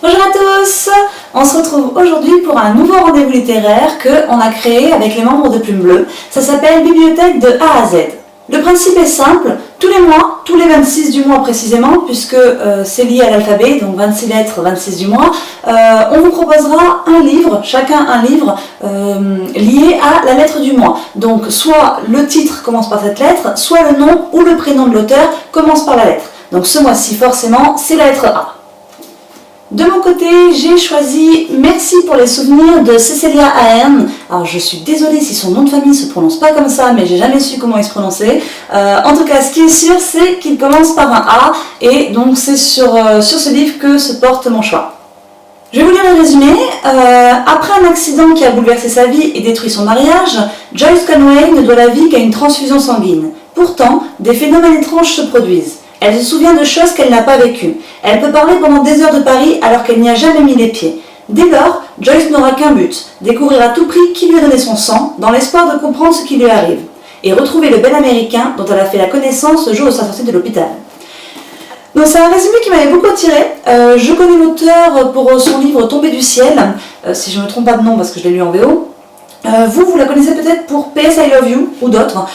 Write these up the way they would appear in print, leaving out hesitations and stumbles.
Bonjour à tous, on se retrouve aujourd'hui pour un nouveau rendez-vous littéraire qu'on a créé avec les membres de Plume Bleue. Ça s'appelle Bibliothèque de A à Z. Le principe est simple, tous les mois, tous les 26 du mois précisément, puisque c'est lié à l'alphabet, donc 26 lettres, 26 du mois, on vous proposera un livre, chacun un livre lié à la lettre du mois. Donc soit le titre commence par cette lettre, soit le nom ou le prénom de l'auteur commence par la lettre. Donc ce mois-ci forcément c'est la lettre A. De mon côté, j'ai choisi Merci pour les souvenirs de Cecilia Ahern. Alors je suis désolée si son nom de famille se prononce pas comme ça, mais j'ai jamais su comment il se prononçait. En tout cas, ce qui est sûr, c'est qu'il commence par un A, et donc c'est sur ce livre que se porte mon choix. Je vais vous lire le résumé. Après un accident qui a bouleversé sa vie et détruit son mariage, Joyce Conway ne doit la vie qu'à une transfusion sanguine. Pourtant, des phénomènes étranges se produisent. Elle se souvient de choses qu'elle n'a pas vécues. Elle peut parler pendant des heures de Paris alors qu'elle n'y a jamais mis les pieds. Dès lors, Joyce n'aura qu'un but, découvrir à tout prix qui lui a donné son sang, dans l'espoir de comprendre ce qui lui arrive, et retrouver le bel américain dont elle a fait la connaissance le jour de sa sortie de l'hôpital. Donc c'est un résumé qui m'avait beaucoup attiré. Je connais l'auteur pour son livre Tombé du ciel, si je ne me trompe pas de nom parce que je l'ai lu en VO. Vous la connaissez peut-être pour PS I Love You ou d'autres.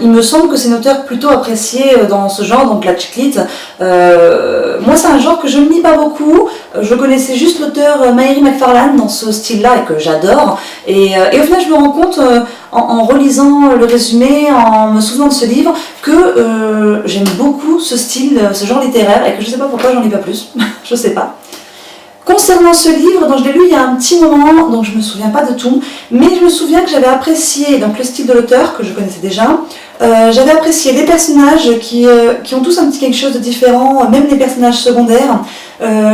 Il me semble que c'est une auteure plutôt appréciée dans ce genre, donc la chick lit. Moi c'est un genre que je ne lis pas beaucoup. Je connaissais juste l'auteur Mary McFarlane dans ce style-là et que j'adore. Et au final je me rends compte en relisant le résumé, en me souvenant de ce livre, que j'aime beaucoup ce style, ce genre littéraire, et que je ne sais pas pourquoi j'en lis pas plus. Je sais pas. Concernant ce livre, donc je l'ai lu il y a un petit moment, donc je ne me souviens pas de tout, mais je me souviens que j'avais apprécié donc, le style de l'auteur, que je connaissais déjà. J'avais apprécié les personnages qui ont tous un petit quelque chose de différent, même les personnages secondaires.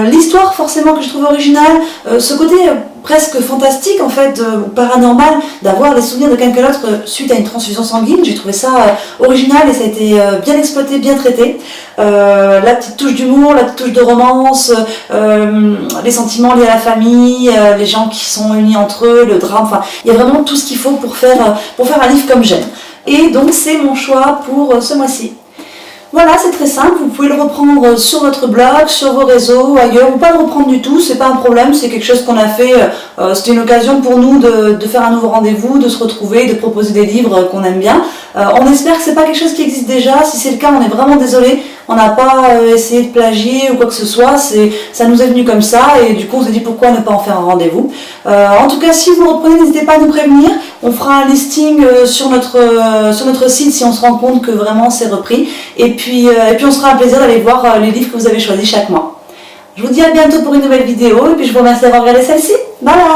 L'histoire forcément que je trouve originale, ce côté presque fantastique en fait, paranormal, d'avoir les souvenirs de quelqu'un d'autre suite à une transfusion sanguine. J'ai trouvé ça original et ça a été bien exploité, bien traité. La petite touche d'humour, la petite touche de romance, les sentiments liés à la famille, les gens qui sont unis entre eux, le drame, enfin il y a vraiment tout ce qu'il faut pour faire un livre comme j'aime. Et donc c'est mon choix pour ce mois-ci. Voilà, c'est très simple, vous pouvez le reprendre sur votre blog, sur vos réseaux, ailleurs, ou pas le reprendre du tout, c'est pas un problème, c'est quelque chose qu'on a fait, c'était une occasion pour nous de faire un nouveau rendez-vous, de se retrouver, de proposer des livres qu'on aime bien. On espère que c'est pas quelque chose qui existe déjà, si c'est le cas on est vraiment désolé, on n'a pas essayé de plagier ou quoi que ce soit, ça nous est venu comme ça et du coup on s'est dit pourquoi ne pas en faire un rendez-vous. En tout cas si vous le reprenez, n'hésitez pas à nous prévenir, on fera un listing sur notre site si on se rend compte que vraiment c'est repris, et puis on se fera un plaisir d'aller voir les livres que vous avez choisis chaque mois. Je vous dis à bientôt pour une nouvelle vidéo et puis je vous remercie d'avoir regardé celle-ci. Bye bye.